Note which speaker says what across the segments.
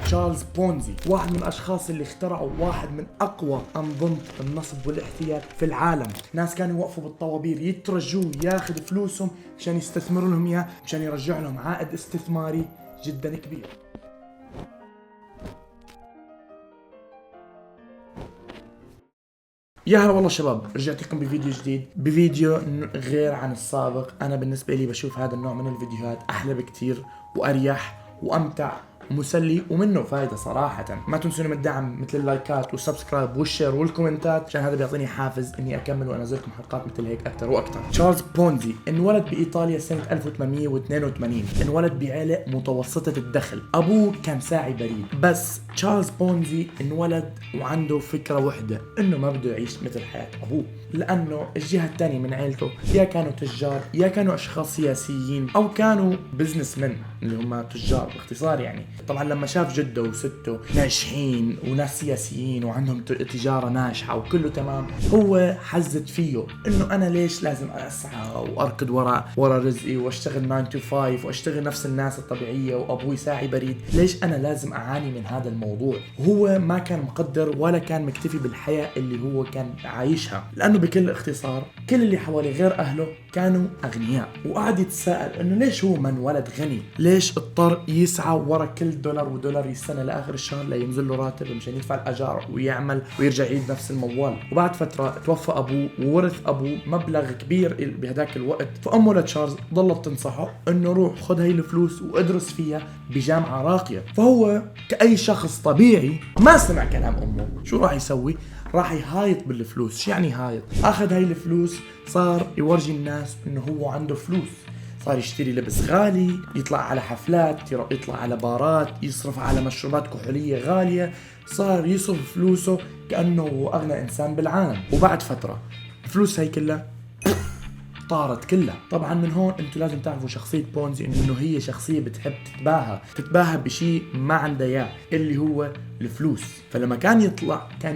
Speaker 1: تشارلز بونزي واحد من الاشخاص اللي اخترعوا واحد من اقوى انظمة النصب والاحتيال في العالم. ناس كانوا يوقفوا بالطوابير يترجوه ياخذ فلوسهم عشان يستثمروا لهم اياه، عشان يرجع لهم عائد استثماري جدا كبير. يا هلا والله شباب، رجعت لكم بفيديو جديد، بفيديو غير عن السابق. انا بالنسبه لي بشوف هذا النوع من الفيديوهات احلى بكتير واريح وامتع ومسلي ومنه فايدة صراحة. ما تنسون من الدعم مثل اللايكات والسبسكرايب والشير والكومنتات، عشان هذا بيعطيني حافز اني اكمل وانزل لكم حلقات مثل هيك اكثر واكثر. تشارلز بونزي انولد بايطاليا سنة 1882. انولد بعائلة متوسطة الدخل، ابوه كان ساعي بريد. بس تشارلز بونزي انولد وعنده فكرة وحدة، انه ما بده يعيش مثل حياة ابوه، لانه الجهة الثانية من عائلته يا كانوا تجار يا كانوا اشخاص سياسيين او كانوا بزنس من اللي هم تجار باختصار. يعني طبعا لما شاف جده وسته ناجحين وناس سياسيين وعندهم تجارة ناجحة وكله تمام، هو حزت فيه انه انا ليش لازم اسعى واركض ورا رزقي واشتغل 9 to 5 واشتغل نفس الناس الطبيعية وابوي ساعي بريد؟ ليش انا لازم اعاني من هذا الموضوع؟ هو ما كان مقدر ولا كان مكتفي بالحياة اللي هو كان عايشها، لانه بكل اختصار كل اللي حواليه غير اهله كانوا اغنياء. وقعد يتساءل انه ليش هو ما انولد غني؟ ليش اضطر يسعى ورا كل دولار ودولار السنه لاخر الشهر لينزل له راتب مشان يدفع الاجار ويعمل ويرجع يعيد نفس الموال؟ وبعد فتره توفى ابوه وورث ابوه مبلغ كبير بهداك الوقت. فامه لتشارلز ضلت تنصحه انه روح خذ هي الفلوس وادرس فيها بجامعه راقيه. فهو كاي شخص طبيعي ما سمع كلام امه. شو راح يسوي؟ راح يهايط بالفلوس. شو يعني هايط؟ اخذ هاي الفلوس صار يورجي الناس انه هو عنده فلوس، صار يشتري لبس غالي، يطلع على حفلات، يطلع على بارات، يصرف على مشروبات كحولية غالية، صار يصرف فلوسه كأنه أغنى إنسان بالعالم. وبعد فترة الفلوس هاي كلها طارت كلها. طبعا من هون انتم لازم تعرفوا شخصية بونزي انه هي شخصية بتحب تتباهى بشيء ما عندها اياه اللي هو الفلوس. فلما كان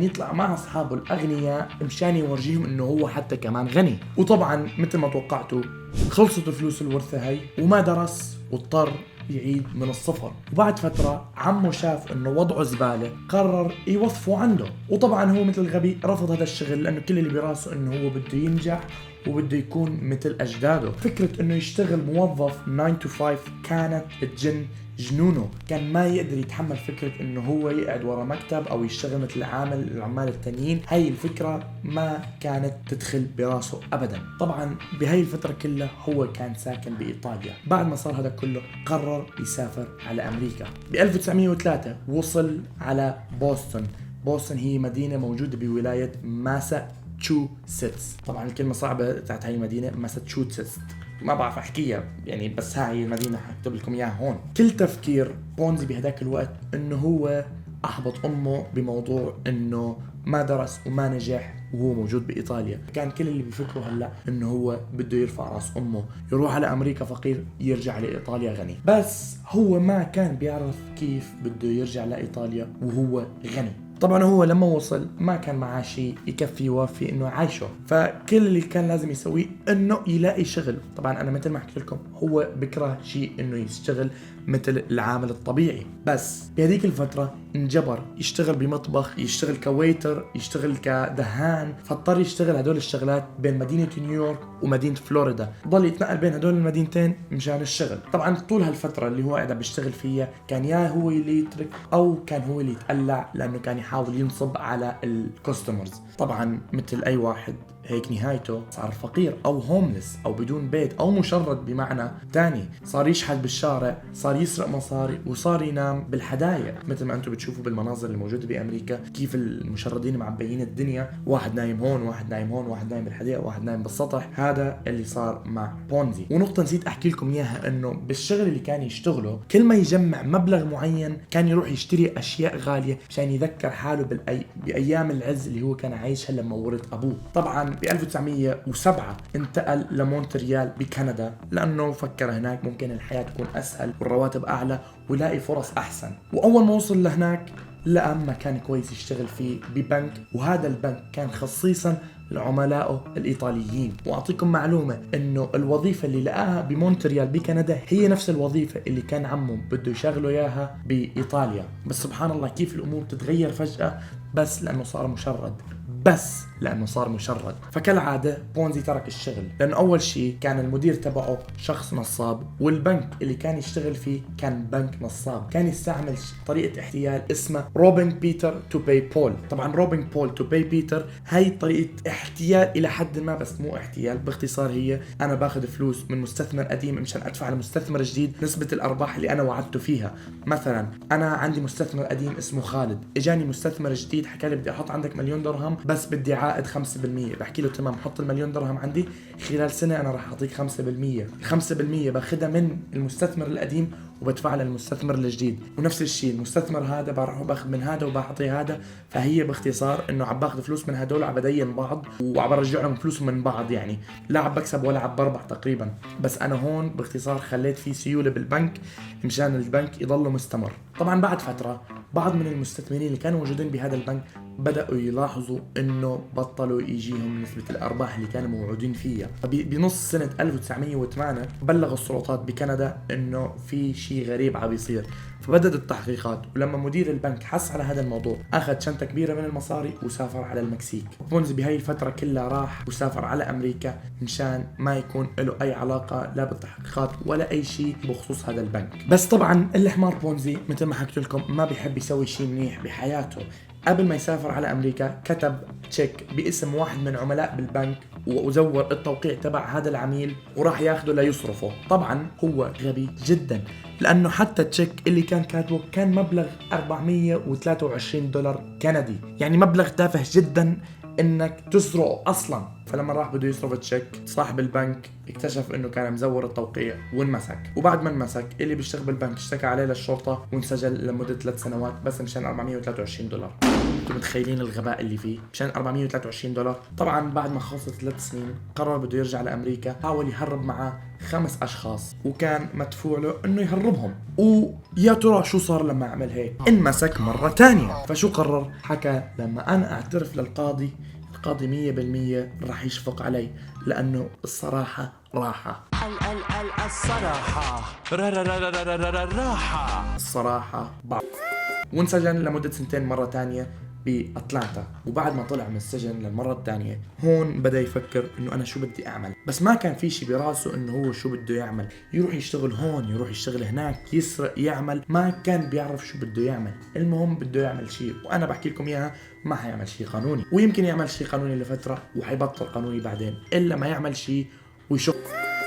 Speaker 1: يطلع مع اصحابه الاغنياء مشان يورجيهم انه هو حتى كمان غني. وطبعا مثل ما توقعتوا خلصت الفلوس الورثة هاي وما درس واضطر يعيد من الصفر. وبعد فترة عمه شاف انه وضعه زبالة، قرر يوظفه عنده. وطبعا هو مثل الغبي رفض هذا الشغل، لانه كل اللي براسه انه هو بده ينجح وبده يكون مثل أجداده. فكرة إنه يشتغل موظف 9 to 5 كانت تجن جنونه. كان ما يقدر يتحمل فكرة إنه هو يقعد ورا مكتب أو يشتغل مثل العمال التانيين. هاي الفكرة ما كانت تدخل براسه أبدا. طبعا بهاي الفترة كلها هو كان ساكن بإيطاليا. بعد ما صار هذا كله قرر يسافر على أمريكا. ب 1903 وصل على بوسطن. بوسطن هي مدينة موجودة بولاية ماساتشوستس. طبعا الكلمة صعبة تاعت هاي المدينة ماساتشوستس، ما بعرف احكيها يعني، بس هاي المدينة حكتب لكم اياها هون. كل تفكير بونزي بهداك الوقت انه هو احبط امه بموضوع انه ما درس وما نجح وهو موجود بايطاليا. كان كل اللي بيفكره هلا انه هو بده يرفع راس امه، يروح على امريكا فقير يرجع لايطاليا غني. بس هو ما كان بيعرف كيف بده يرجع لايطاليا وهو غني. طبعا هو لما وصل ما كان معاه شيء يكفي يوفي انه عايشه، فكل اللي كان لازم يسويه انه يلاقي شغل. طبعا انا مثل ما حكيت لكم هو بكره شيء انه يشتغل مثل العامل الطبيعي. بس بهذيك الفترة انجبر يشتغل بمطبخ، يشتغل كويتر، يشتغل كدهان. فاضطر يشتغل هدول الشغلات بين مدينة نيويورك ومدينة فلوريدا. ضل يتنقل بين هدول المدينتين مشان الشغل. طبعا طول هالفترة اللي هو قاعد بيشتغل فيها كان يا هو اللي يترك او كان هو اللي يتقلع، لانه كان يحاول ينصب على الكاستمرز. طبعا مثل اي واحد هيك نهايته صار فقير او هوملس او بدون بيت او مشرد بمعنى تاني. صار يشحت بالشارع، صار يسرق مصاري، وصار ينام بالحدايق مثل ما انتم بتشوفوا بالمناظر الموجودة بأمريكا، كيف المشردين معبيين الدنيا، واحد نايم هون واحد نايم هون، واحد نايم بالحديقة واحد نايم بالسطح. هذا اللي صار مع بونزي. ونقطة نسيت احكي لكم اياها، انه بالشغل اللي كان يشتغله كل ما يجمع مبلغ معين كان يروح يشتري اشياء غالية عشان يذكر حاله بايام العز اللي هو كان عايشها لما ورث ابوه. طبعا ب 1907 انتقل لمونتريال بكندا، لانه فكر هناك ممكن الحياة تكون اسهل والرواتب اعلى ويلاقي فرص احسن. واول ما وصل لهناك لقى مكان كويس يشتغل فيه ببنك، وهذا البنك كان خصيصا لعملائه الإيطاليين. وأعطيكم معلومة إنه الوظيفة اللي لقاها بمونتريال بكندا هي نفس الوظيفة اللي كان عمه بده يشغله إياها بإيطاليا. بس سبحان الله كيف الأمور تتغير فجأة بس لأنه صار مشرد. فكالعادة بونزي ترك الشغل لأنه أول شيء كان المدير تبعه شخص نصاب، والبنك اللي كان يشتغل فيه كان بنك نصاب. كان يستعمل طريقة احتيال اسمها روبينج بيتر تو باي بول. طبعا روبينج بول تو باي بيتر هاي طريقة احتيال إلى حد ما، بس مو احتيال. باختصار هي أنا باخذ فلوس من مستثمر قديم مشان أدفع لمستثمر جديد نسبة الأرباح اللي أنا وعدته فيها. مثلا أنا عندي مستثمر قديم اسمه خالد، إجاني مستثمر جديد حكى لي بدي أحط عندك 1,000,000 درهم بس بدي عائد 5%. بحكي له تمام، حط 1,000,000 درهم عندي، خلال سنة أنا راح أعطيك 5%. 5% باخدها من المستثمر القديم وبدفع للمستثمر الجديد. ونفس الشيء المستثمر هذا بروح باخذ من هذا وبعطيه هذا. فهي باختصار انه عم باخذ فلوس من هدول وعم بدين بعض وعم برجع لهم فلوسهم من بعض، يعني لا عم بكسب ولا عم بربح تقريبا. بس انا هون باختصار خليت في سيولة بالبنك مشان البنك يضله مستمر. طبعا بعد فترة بعض من المستثمرين اللي كانوا موجودين بهذا البنك بدأوا يلاحظوا انه بطلوا يجيهم نسبة الارباح اللي كانوا موعودين فيها. بنص سنة 1908 بلغ السلطات بكندا انه في شيء غريب عم بيصير، فبدأت التحقيقات. ولما مدير البنك حس على هذا الموضوع اخذ شنطة كبيرة من المصاري وسافر على المكسيك. بونزي بهاي الفترة كلها راح وسافر على امريكا مشان ما يكون له اي علاقة لا بالتحقيقات ولا اي شيء بخصوص هذا البنك. بس طبعا الحمار بونزي مثل ما حكيت لكم ما بيحب يسوي شيء منيح بحياته. قبل ما يسافر على أمريكا كتب تشيك باسم واحد من عملاء بالبنك وزور التوقيع تبع هذا العميل وراح ياخده ليصرفه. طبعا هو غبي جدا لأنه حتى التشيك اللي كان كاتبه كان مبلغ 423 دولار كندي، يعني مبلغ تافه جدا انك تسرقه اصلا. فلما راح بده يصرف تشيك صاحب البنك اكتشف انه كان مزور التوقيع وانمسك. وبعد ما انمسك اللي بيشتغل بالبنك اشتكى عليه للشرطة وانسجن لمدة 3 سنوات بس مشان 423 دولار. انتم متخيلين الغباء اللي فيه؟ مشان 423 دولار. طبعا بعد ما خلصت 3 سنين قرر بده يرجع لامريكا. حاول يهرب معه 5 اشخاص وكان مدفوع له انه يهربهم. ويا ترى شو صار لما عمل هيك؟ انمسك مرة تانية. فشو قرر؟ حكى لما انا اعترف للقاضي القاضي 100% راح يشفق علي لأنه الصراحة راحة. الصراحة وانسجن لمدة 2 مرة تانية بأتلانتا. وبعد ما طلع من السجن للمرة الثانية هون بدأ يفكر انه انا شو بدي اعمل. بس ما كان في شي براسه انه هو شو بده يعمل. يروح يشتغل هون يروح يشتغل هناك يسرق يعمل، ما كان بيعرف شو بده يعمل. المهم بده يعمل شي وانا بحكي لكم اياها ما حيعمل شي قانوني. ويمكن يعمل شي قانوني لفترة وحيبطل قانوني بعدين الا ما يعمل شي ويشق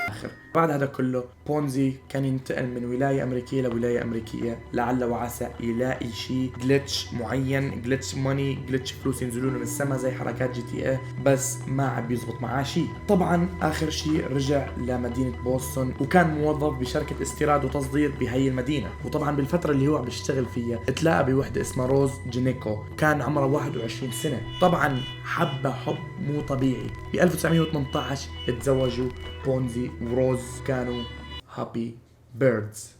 Speaker 1: آخر. بعد هذا كله بونزي كان ينتقل من ولاية أمريكية لولاية أمريكية لعل وعسى يلاقي شيء جلتش معين، جلتش ماني، جلتش فلوس ينزلوا له من السما زي حركات GTA، بس ما عم بيزبط معاه شيء. طبعا آخر شيء رجع لمدينة بوسطن وكان موظف بشركة استيراد وتصدير بهي المدينة. وطبعا بالفترة اللي هو عم بيشتغل فيها اتلاقى بوحدة اسمها روز جينيكو، كان عمرها 21 سنة. طبعا حبها حب مو طبيعي. ب 1918 اتزوجوا بونزي وروز، كانوا هابي بيردز.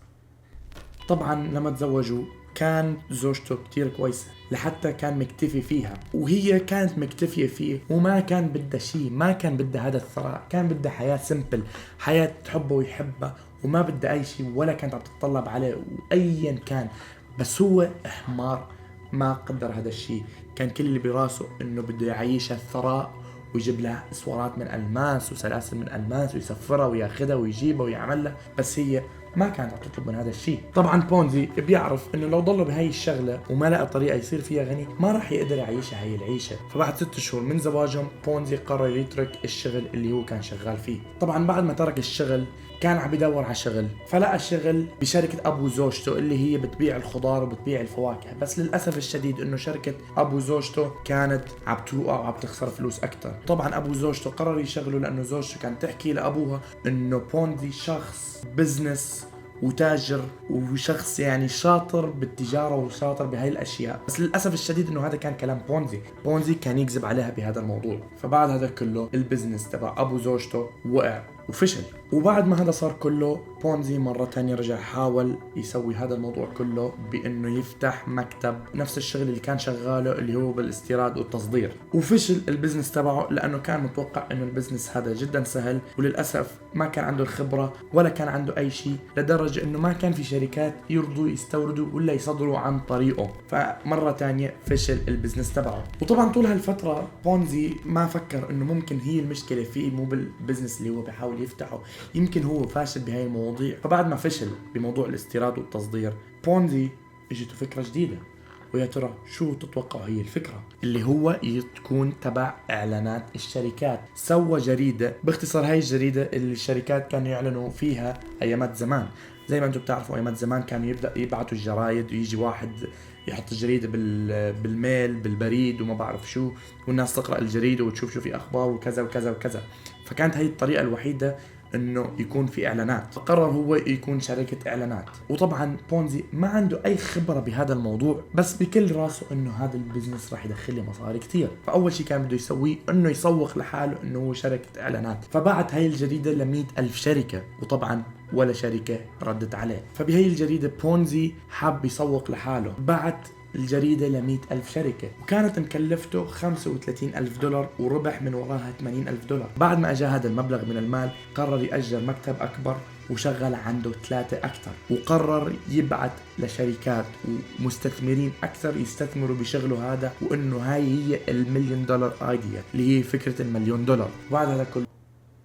Speaker 1: طبعا لما تزوجوا كان زوجته كتير كويسة لحتى كان مكتفي فيها وهي كانت مكتفية فيه وما كان بدها شيء، ما كان بدها هذا الثراء، كان بدها حياة سمبل، حياة تحبه ويحبها وما بدها أي شيء ولا كانت عم تتطلب عليه وأيا كان. بس هو حمار ما قدر هذا الشيء. كان كل اللي براسه انه بده يعيشها الثراء ويجيب لها اسوارات من الماس وسلاسل من الماس ويسفرها وياخذها ويجيبها ويعملها، بس هي ما كانت عم تطلب من هذا الشيء. طبعا بونزي بيعرف انه لو ضله بهاي الشغله وما لقى طريقه يصير فيها غني ما راح يقدر يعيشها هاي العيشه. فبعد 6 شهور من زواجهم بونزي قرر يترك الشغل اللي هو كان شغال فيه. طبعا بعد ما ترك الشغل كان عم يدور على شغل، فلقى شغل بشركة أبو زوجته اللي هي بتبيع الخضار وبتبيع الفواكه. بس للأسف الشديد إنه شركة أبو زوجته كانت عم توقع وعم تخسر فلوس أكتر. طبعا أبو زوجته قرر يشغله لأنه زوجته كانت تحكي لأبوها إنه بونزي شخص بزنس وتاجر وشخص يعني شاطر بالتجارة وشاطر بهاي الأشياء. بس للأسف الشديد إنه هذا كان كلام بونزي كان يكذب عليها بهذا الموضوع. فبعد هذا كله البزنس تبع أبو زوجته وقع وفشل. وبعد ما هذا صار كله، بونزي مرة تانية رجع حاول يسوي هذا الموضوع كله بانه يفتح مكتب نفس الشغل اللي كان شغاله اللي هو بالاستيراد والتصدير. وفشل البزنس تبعه لانه كان متوقع انه البزنس هذا جدا سهل، وللاسف ما كان عنده الخبرة ولا كان عنده اي شيء، لدرجة انه ما كان في شركات يرضوا يستوردوا ولا يصدروا عن طريقه. فمرة تانية فشل البزنس تبعه. وطبعا طول هالفترة بونزي ما فكر انه ممكن هي المشكلة فيه مو بالبزنس اللي هو بيحاول يفتحه، يمكن هو فاشل بهاي المواضيع. فبعد ما فشل بموضوع الاستيراد والتصدير، بونزي اجته فكرة جديدة. ويا ترى شو تتوقعوا هي الفكرة؟ اللي هو تكون تبع اعلانات الشركات. سوى جريدة، باختصار هاي الجريدة اللي الشركات كانوا يعلنوا فيها ايامات زمان. زي ما انتم بتعرفوا ايامات زمان كانوا يبعتوا الجرايد، ويجي واحد يحط الجريدة بالميل بالبريد وما بعرف شو، والناس تقرأ الجريدة وتشوف شو في اخبار وكذا وكذا وكذا. فكانت هاي الطريقة الوحيدة انه يكون في اعلانات. فقرر هو يكون شركة اعلانات. وطبعا بونزي ما عنده اي خبرة بهذا الموضوع، بس بكل راسه انه هذا البزنس راح يدخل له مصاري كتير. فاول شيء كان بده يسويه انه يسوق لحاله انه هو شركة اعلانات. فبعت هاي الجريدة ل100,000 شركة، وطبعا ولا شركة ردت عليه. فبهي الجريدة بونزي حاب يسوق لحاله، بعت الجريدة ل100,000 شركة، وكانت مكلفته $35,000 وربح من وراها $80,000. بعد ما اجى هذا المبلغ من المال، قرر يأجر مكتب أكبر وشغل عنده 3 أكثر، وقرر يبعث لشركات ومستثمرين أكثر يستثمروا بشغله هذا، وإنه هاي هي $1,000,000 ايديا اللي هي فكرة $1,000,000. وبعد هذا كله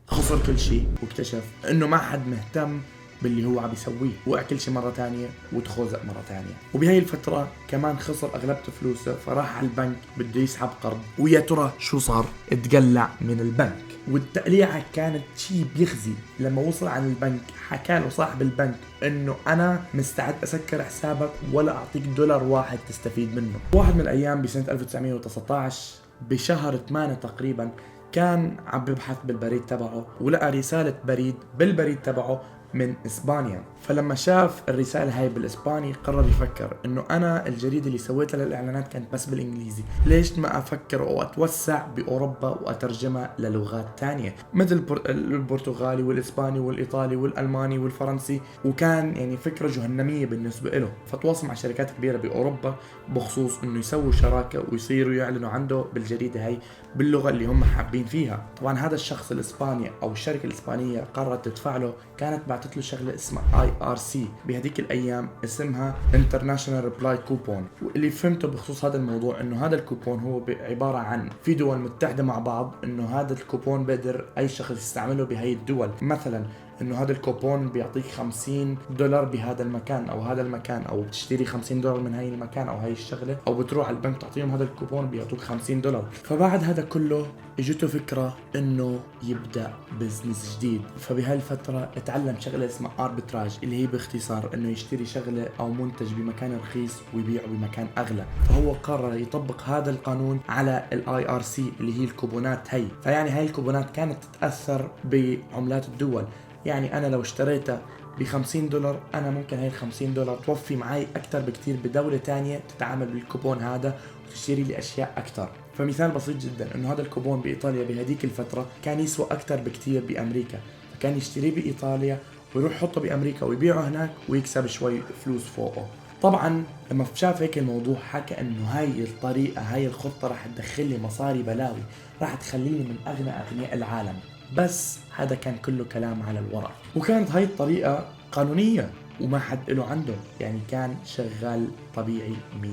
Speaker 1: خسر كل شيء، واكتشف إنه ما حد مهتم باللي هو عم يسويه، وقع كل شيء مرة تانية وتخوزق مرة تانية. وبهاي الفترة كمان خسر أغلبته فلوسه، فراح على البنك بده يسحب قرض. ويا ترى شو صار؟ اتقلع من البنك، والتقليعة كانت شيء بيخزي. لما وصل عن البنك حكى له صاحب البنك انه انا مستعد اسكر حسابك ولا اعطيك $1 واحد تستفيد منه. واحد من الايام بسنة 1919 بشهر 8 تقريبا، كان عم ببحث بالبريد تبعه ولقى رسالة بريد بالبريد تبعه من اسبانيا. فلما شاف الرسالة هاي بالاسباني قرر يفكر انه انا الجريدة اللي سويتها للاعلانات كانت بس بالانجليزي، ليش ما افكر واتوسع باوروبا واترجمها للغات تانية مثل البرتغالي والاسباني والايطالي والالماني والفرنسي. وكان يعني فكرة جهنمية بالنسبة له. فتواصل مع شركات كبيرة باوروبا بخصوص انه يسووا شراكة ويصيروا يعلنوا عنده بالجريدة هاي باللغة اللي هم حابين فيها. طبعا هذا الشخص الاسباني او الشركة الاسبانية قررت تدفع له، كانت بعتت له شغله اسمها IRC بهديك الايام اسمها International Reply Coupon. واللي فهمته بخصوص هذا الموضوع انه هذا الكوبون هو عباره عن في دول متحده مع بعض، انه هذا الكوبون بقدر اي شخص يستعمله بهي الدول. مثلا انه هذا الكوبون بيعطيك $50 بهذا المكان او هذا المكان، او بتشتري $50 من هاي المكان او هاي الشغله، او بتروح على البنك تعطيهم هذا الكوبون بيعطوك $50. فبعد هذا كله اجته فكره انه يبدا بزنس جديد. فبهالفتره اتعلم شغله اسمها اربتراج، اللي هي باختصار انه يشتري شغله او منتج بمكان رخيص ويبيعه بمكان اغلى. فهو قرر يطبق هذا القانون على IRC اللي هي الكوبونات هي. فيعني هاي الكوبونات كانت تتاثر بعملات الدول. يعني أنا لو اشتريتها $50 أنا ممكن هاي $50 توفي معي أكتر بكتير بدولة تانية تتعامل بالكوبون هذا وتشتري لي أشياء أكتر. فمثال بسيط جدا إنه هذا الكوبون بإيطاليا بهديك الفترة كان يسوى أكتر بكتير بأمريكا، فكان يشتريه بإيطاليا ويروح يحطه بأمريكا ويبيعه هناك ويكسب شوي فلوس فوقه. طبعا لما شاف هيك الموضوع حكى انه هاي الطريقة هاي الخطة راح تدخل لي مصاري بلاوي، راح تخليني من اغنى اغنياء العالم. بس هذا كان كله كلام على الورق، وكانت هاي الطريقة قانونية وما حد له عنده، يعني كان شغال طبيعي 100%.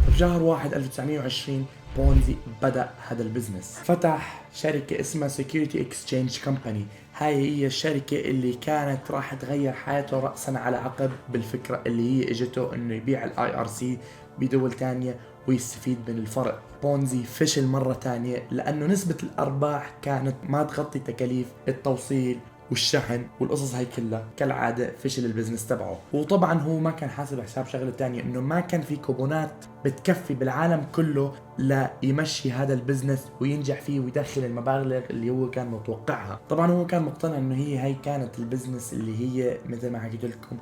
Speaker 1: فبشهر 1 1920 بونزي بدأ هذا البزنس، فتح شركة اسمها Security Exchange Company. هاي هي الشركة اللي كانت راح تغير حياته رأسا على عقب بالفكرة اللي هي اجته انه يبيع IRC بدول تانية ويستفيد من الفرق. بونزي فشل مرة تانية لأنه نسبة الأرباح كانت ما تغطي تكاليف التوصيل والشحن والقصص هاي كلها. كالعادة فشل البزنس تبعه. وطبعا هو ما كان حاسب حساب شغلة تانية، انه ما كان في كوبونات بتكفي بالعالم كله ليمشي هذا البزنس وينجح فيه ويدخل المبالغ اللي هو كان متوقعها. طبعا هو كان مقتنع انه هي كانت البزنس اللي هي مثل ما حكيت لكم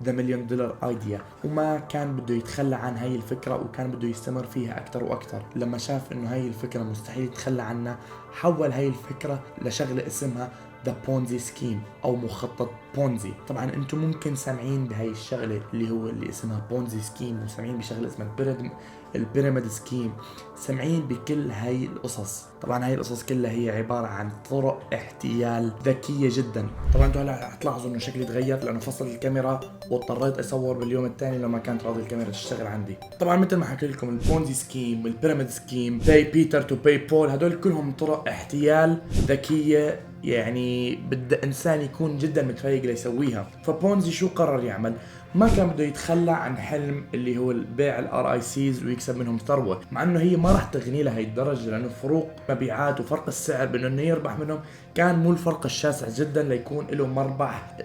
Speaker 1: The $1,000,000 ايديا، وما كان بده يتخلى عن هاي الفكرة وكان بده يستمر فيها أكتر وأكتر. لما شاف إنه هاي الفكرة مستحيل يتخلى عنها، حول هاي الفكرة لشغلة اسمها ذا بونزي سكيم او مخطط بونزي. طبعا انتم ممكن سامعين بهاي الشغله اللي اسمها بونزي سكيم، وسامعين بشغله اسمها البيراميد سكيم، سامعين بكل هاي القصص. طبعا هاي القصص كلها هي عباره عن طرق احتيال ذكيه جدا. طبعا انتم هلا حتلاحظوا انه شكلي تغير لانه فصل الكاميرا واضطريت اصور باليوم الثاني لما كانت راضي الكاميرا تشتغل عندي. طبعا مثل ما حكيت لكم البونزي سكيم والبيراميد سكيم، باي بيتر تو باي بول، هدول كلهم طرق احتيال ذكيه، يعني بدأ انسان يكون جدا متفيق ليسويها. فبونزي شو قرر يعمل؟ ما كان بده يتخلى عن حلم اللي هو بيع الار اي سيز ويكسب منهم ثروه، مع انه هي ما راح تغني لهي الدرجه، لانه فروق مبيعات وفرق السعر بانه يربح منهم كان مو الفرق الشاسع جدا ليكون له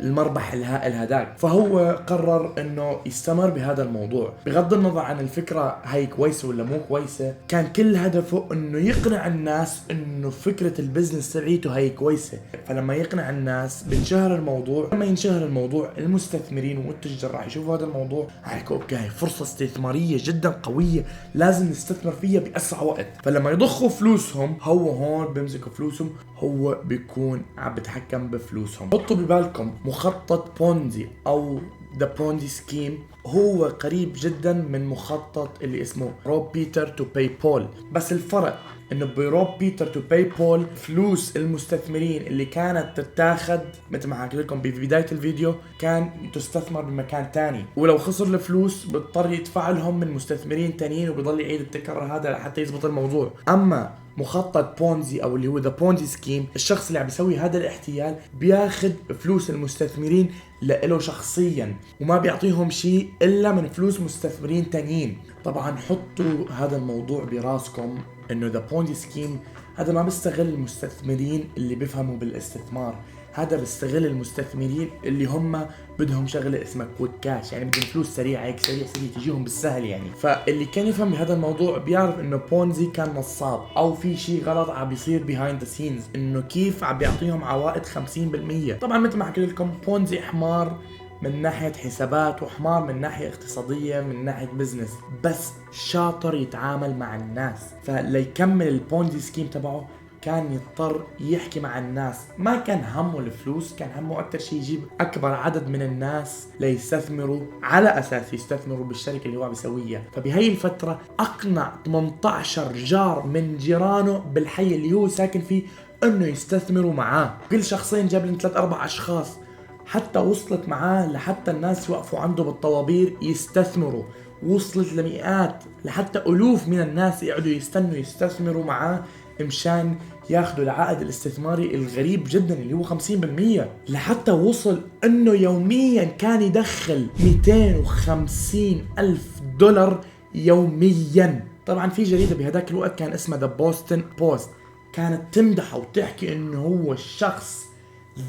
Speaker 1: المربح الهائل هداك. فهو قرر انه يستمر بهذا الموضوع بغض النظر عن الفكره هي كويسه ولا مو كويسه. كان كل هدفه انه يقنع الناس انه فكره البزنس تبعيته هي كويسه. فلما يقنع الناس بنشهر الموضوع، لما ينشهر الموضوع المستثمرين والتجار راح يشوفوا هذا الموضوع، حيحكوا اوكي هي فرصه استثماريه جدا قويه لازم نستثمر فيها باسرع وقت. فلما يضخوا فلوسهم هو هون بيمسكوا فلوسهم، هو بيكون عم بيتحكم بفلوسهم. حطوا ببالكم مخطط بونزي او ذا بونزي سكيم هو قريب جدا من مخطط اللي اسمه روب بيتر تو باي بول، بس الفرق انه بروب بيتر تو باي بول فلوس المستثمرين اللي كانت تتاخد مثل ما حكيت لكم ببدايه الفيديو كان تستثمر بمكان تاني، ولو خسر الفلوس بيضطر يدفع لهم من مستثمرين تانيين وبيضل يعيد التكرار هذا لحتى يزبط الموضوع. اما مخطط بونزي او اللي هو ذا بونزي سكيم، الشخص اللي عم بيسوي هذا الاحتيال بياخد فلوس المستثمرين لإله شخصيا وما بيعطيهم شيء الا من فلوس مستثمرين تانيين. طبعا حطوا هذا الموضوع براسكم انه ذا بونزي سكيم هذا ما بيستغل المستثمرين اللي بيفهموا بالاستثمار، هذا بيستغل المستثمرين اللي هم بدهم شغله اسمها كويك كاش، يعني بدهم فلوس سريعه هيك سريع تجيهم بالسهل يعني. فاللي كان يفهم بهذا الموضوع بيعرف انه بونزي كان نصاب او في شيء غلط عم بيصير بيهايند ذا سينز، انه كيف عم بيعطيهم عوائد 50%. طبعا مثل ما حكيت لكم بونزي حمار من ناحية حسابات وحمار من ناحية اقتصادية من ناحية بزنس، بس شاطر يتعامل مع الناس. فليكمل البونزي سكيم تبعه كان يضطر يحكي مع الناس، ما كان همه الفلوس، كان همه أكتر شيء يجيب أكبر عدد من الناس ليستثمروا على أساس يستثمروا بالشركة اللي هو بيسويها. فبهي الفترة أقنع 18 جار من جيرانه بالحي اللي هو ساكن فيه إنه يستثمروا معاه، كل شخصين جاب لهم 3-4 أشخاص، حتى وصلت معاه لحتى الناس يوقفوا عنده بالطوابير يستثمروا، وصلت لمئات لحتى ألوف من الناس يقعدوا يستثمروا معاه مشان ياخذوا العائد الاستثماري الغريب جدا اللي هو 50%، لحتى وصل انه يوميا كان يدخل 250,000 دولار يوميا. طبعا في جريدة بهداك الوقت كان اسمها ذا بوستن بوست كانت تمدحه وتحكي انه هو الشخص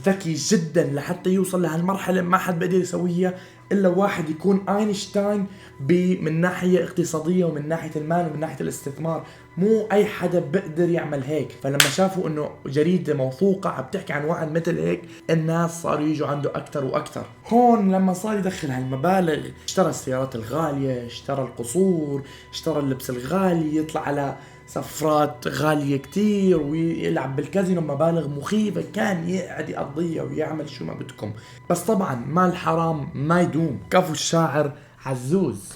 Speaker 1: ذكي جدا لحتى يوصل لهالمرحلة ما حد بقدر يسويها إلا واحد يكون أينشتاين من ناحية اقتصادية ومن ناحية المال ومن ناحية الاستثمار، مو أي حدا بقدر يعمل هيك. فلما شافوا إنه جريدة موثوقة عم تحكي عن واحد مثل هيك الناس صاروا يجوا عنده أكتر وأكتر. هون لما صار يدخل هالمبالغ اشترى السيارات الغالية، اشترى القصور، اشترى اللبس الغالي، يطلع على سفرات غالية كتير ويلعب بالكازينو مبالغ مخيفة، كان يقعد يقضيها ويعمل شو ما بدكم. بس طبعا مال حرام ما يدوم، كفو الشاعر عزوز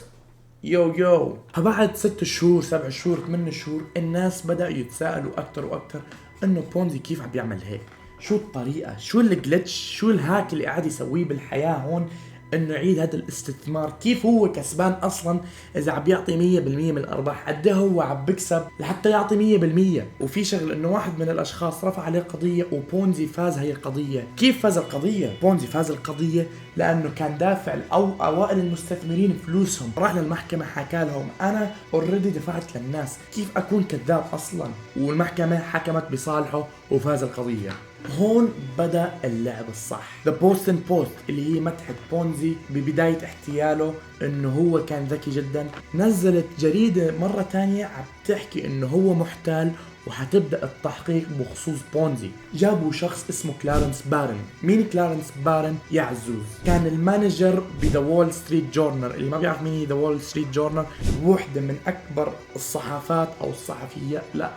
Speaker 1: يو. فبعد 6 شهور 7 شهور 8 شهور الناس بدأوا يتساءلوا أكتر وأكتر إنه بونزي كيف عم بيعمل هيك، شو الطريقة، شو الجلتش، شو الهاك اللي قاعد يسويه بالحياة هون انه يعيد هذا الاستثمار، كيف هو كسبان اصلا اذا عم يعطي 100% من الارباح، قد هو عم بكسب لحتى يعطي 100%. وفي شغل انه واحد من الاشخاص رفع عليه قضية وبونزي فاز هي القضية. كيف فاز القضية؟ بونزي فاز القضية لانه كان دافع اوائل المستثمرين فلوسهم، راح للمحكمة حكى لهم انا اوريدي دفعت للناس، كيف اكون كذاب اصلا؟ والمحكمة حكمت بصالحه وفاز القضية. هون بدأ اللعب الصح. ذا بوستن بوست اللي هي مدحت بونزي ببداية احتياله انه هو كان ذكي جدا، نزلت جريدة مرة تانية عم تحكي انه هو محتال وحتبدأ التحقيق بخصوص بونزي. جابوا شخص اسمه كلارنس بارن. مين كلارنس بارن يا عزوز؟ كان المانجر بذا وول ستريت جورنال. اللي ما بيعرف مين هي ذا وول ستريت جورنال، وحدة من أكبر الصحافات أو الصحفية، لا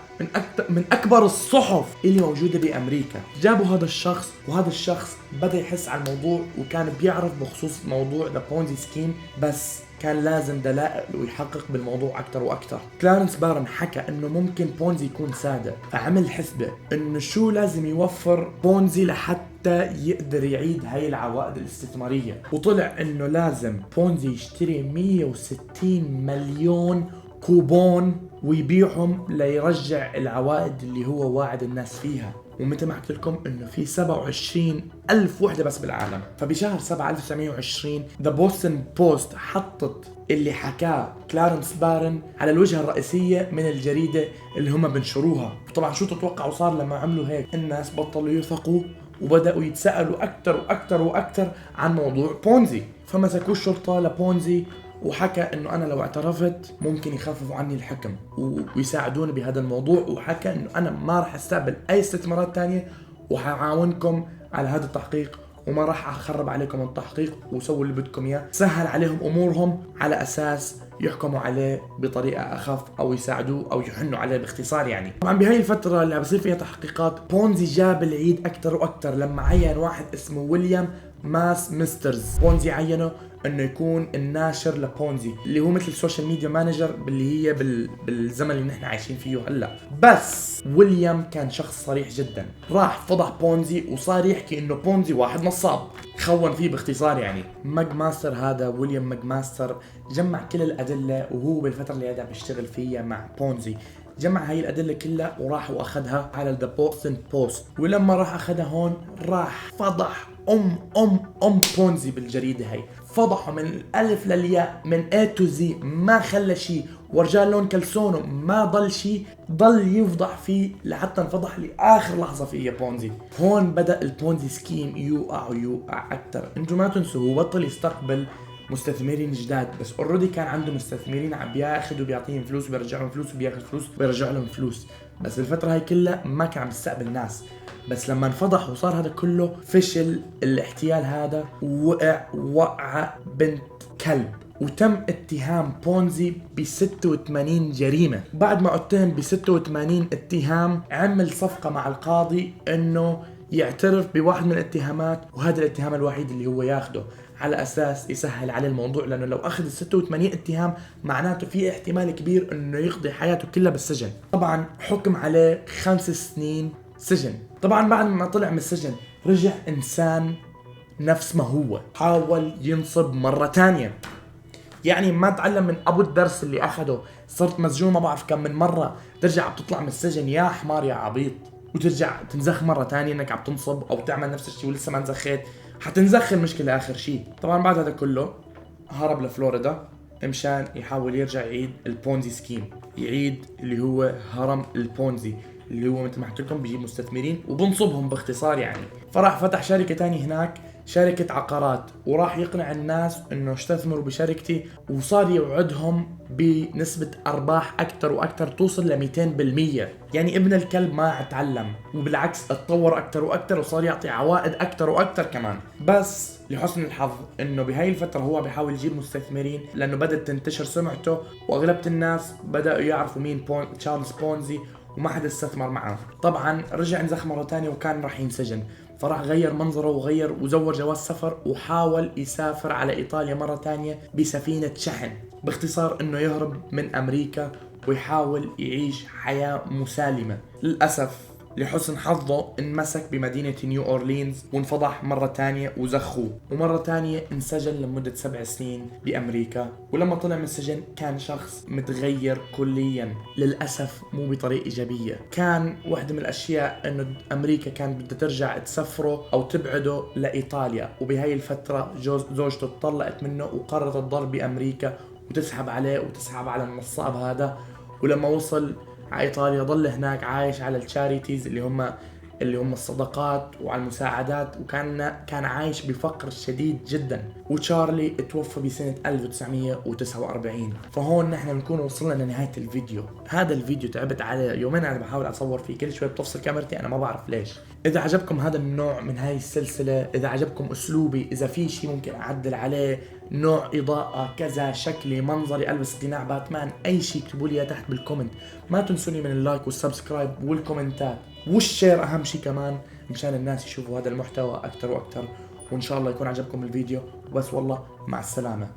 Speaker 1: من أكبر الصحف اللي موجودة بأمريكا. جابوا هذا الشخص، وهذا الشخص بدأ يحس على الموضوع وكان بيعرف بخصوص موضوع ذا بونزي سكيم، بس كان لازم دلائل ويحقق بالموضوع أكتر وأكتر. كلارنس بارن حكى إنه ممكن بونزي يكون سادة، فعمل حسبة إنه شو لازم يوفر بونزي لحتى يقدر يعيد هاي العوائد الاستثمارية، وطلع إنه لازم بونزي يشتري 160 مليون كوبون ويبيعهم ليرجع العوائد اللي هو واعد الناس فيها. ومتى ما حكيت لكم انه في 27 ألف وحدة بس بالعالم. فبشهر 7 1920 ذا بوستن بوست حطت اللي حكاه كلارنس بارن على الوجهة الرئيسية من الجريدة اللي هم بنشروها. طبعا شو تتوقعوا صار لما عملوا هيك؟ الناس بطلوا يثقوا وبدأوا يتسألوا أكتر وأكتر وأكتر عن موضوع بونزي. فمسكوا الشرطة لبونزي وحكى انه انا لو اعترفت ممكن يخففوا عني الحكم ويساعدوني بهذا الموضوع، وحكى انه انا ما راح استقبل اي استثمارات تانية وحعاونكم على هذا التحقيق وما راح اخرب عليكم التحقيق وسووا اللي بدكم اياه. سهل عليهم امورهم على اساس يحكموا عليه بطريقة أخف أو يساعدوه أو يحنوا عليه باختصار يعني. طبعا بهاي الفترة اللي بصير فيها تحقيقات، بونزي جاب العيد أكتر وأكتر لما عين واحد اسمه ويليام ماس ميسترز. بونزي عينه انه يكون الناشر لبونزي، اللي هو مثل السوشيال ميديا مانجر اللي هي بالزمن اللي نحن عايشين فيه هلا. بس ويليام كان شخص صريح جدا، راح فضح بونزي وصار يحكي انه بونزي واحد نصاب، خون فيه باختصار يعني. ماج ماستر هذا ويليام ماج ماستر جمع كل الادله، وهو بالفتره اللي قاعد بيشتغل فيها مع بونزي جمع هاي الأدلة كلها وراح وأخذها على ذا بوستن بوست. ولما راح أخذها هون راح فضح أم بونزي بالجريدة هاي، فضحه من الألف للياء من A to Z، ما خلى شيء، ورجال لون كلسونه ما ضل شيء، ضل يفضح فيه لحتى انفضح لآخر لحظة فيه بونزي. هون بدأ البونزي سكيم يوقع أكتر. انتم ما تنسوا هو بطل يستقبل مستثمرين جداد، بس اوريدي كان عنده مستثمرين عم بياخذ وبيعطيهم فلوس وبيرجع لهم فلوس وبياخذ فلوس وبيرجع لهم فلوس، بس بالفترة هاي كلها ما كان عم يستقبل ناس. بس لما انفضح وصار هذا كله، فشل الاحتيال هذا وقع بنت كلب، وتم اتهام بونزي ب 86 جريمة. بعد ما اتهم ب 86 اتهام، عمل صفقة مع القاضي انه يعترف بواحد من الاتهامات، وهذا الاتهام الوحيد اللي هو ياخده على اساس يسهل عليه الموضوع، لانه لو اخذ ال 86 اتهام معناته في احتمال كبير انه يقضي حياته كلها بالسجن. طبعا حكم عليه 5 سنين سجن. طبعا بعد ما طلع من السجن رجع انسان نفس ما هو، حاول ينصب مرة تانية، يعني ما تعلم من ابو الدرس اللي اخده. صرت مسجون ما بعرف كم من مرة، ترجع بتطلع من السجن يا حمار يا عبيط وترجع تنزخ مرة تانية انك عم تنصب او تعمل نفس الشيء ولسه ما نزخيت، حتنزخ المشكلة اخر شيء. طبعا بعد هذا كله هرب لفلوريدا مشان يحاول يرجع يعيد البونزي سكيم، يعيد اللي هو هرم البونزي، اللي هو مثل ما حكيت لكم بيجيب مستثمرين وبنصبهم باختصار يعني. فراح فتح شركة تاني هناك، شركة عقارات، وراح يقنع الناس انه استثمروا بشركتي، وصار يوعدهم بنسبة ارباح اكتر واكتر توصل ل 200%. يعني ابن الكلب ما اتعلم، وبالعكس اتطور اكتر واكتر وصار يعطي عوائد اكتر واكتر كمان. بس لحسن الحظ انه بهاي الفترة هو بيحاول يجيب مستثمرين، لانه بدأت تنتشر سمعته واغلبية الناس بدأوا يعرفوا مين تشارلز بونزي، وما حدا استثمر معه. طبعا رجع انزخ مرة تانية وكان راح ينسجن، فراح غير منظره وغير وزور جواز سفر وحاول يسافر على إيطاليا مرة تانية بسفينة شحن، باختصار انه يهرب من امريكا ويحاول يعيش حياة مسالمة. للأسف لحسن حظه انمسك بمدينة نيو أورلينز وانفضح مرة تانية وزخوه، ومرة تانية انسجن لمدة 7 سنين بأمريكا. ولما طلع من السجن كان شخص متغير كليا، للأسف مو بطريقة إيجابية. كان واحدة من الأشياء انه أمريكا كانت بدها ترجع تسفره أو تبعده لإيطاليا، وبهاي الفترة زوجته اتطلقت منه وقررت تضل بأمريكا وتسحب عليه وتسحب على النصاب هذا. ولما وصل على إيطاليا ضل هناك عايش على التشاريتيز اللي هم اللي هم الصدقات وعلى المساعدات، كان عايش بفقر شديد جدا. وتشارلي توفى بسنة 1949. فهون نحن بنكون وصلنا لنهاية الفيديو. هذا الفيديو تعبت عليه يومين انا بحاول اصور فيه، كل شوي بتفصل كاميرتي، انا ما بعرف ليش. اذا عجبكم هذا النوع من هاي السلسلة، اذا عجبكم اسلوبي، اذا في شيء ممكن اعدل عليه، نوع اضاءة كذا، شكلي، منظري، البس قناع باتمان، اي شيء اكتبوا لي تحت بالكومنت. ما تنسوني من اللايك والسبسكرايب والكومنتات والشير، اهم شيء كمان، مشان الناس يشوفوا هذا المحتوى اكثر واكثر. وان شاء الله يكون عجبكم الفيديو. وبس والله، مع السلامة.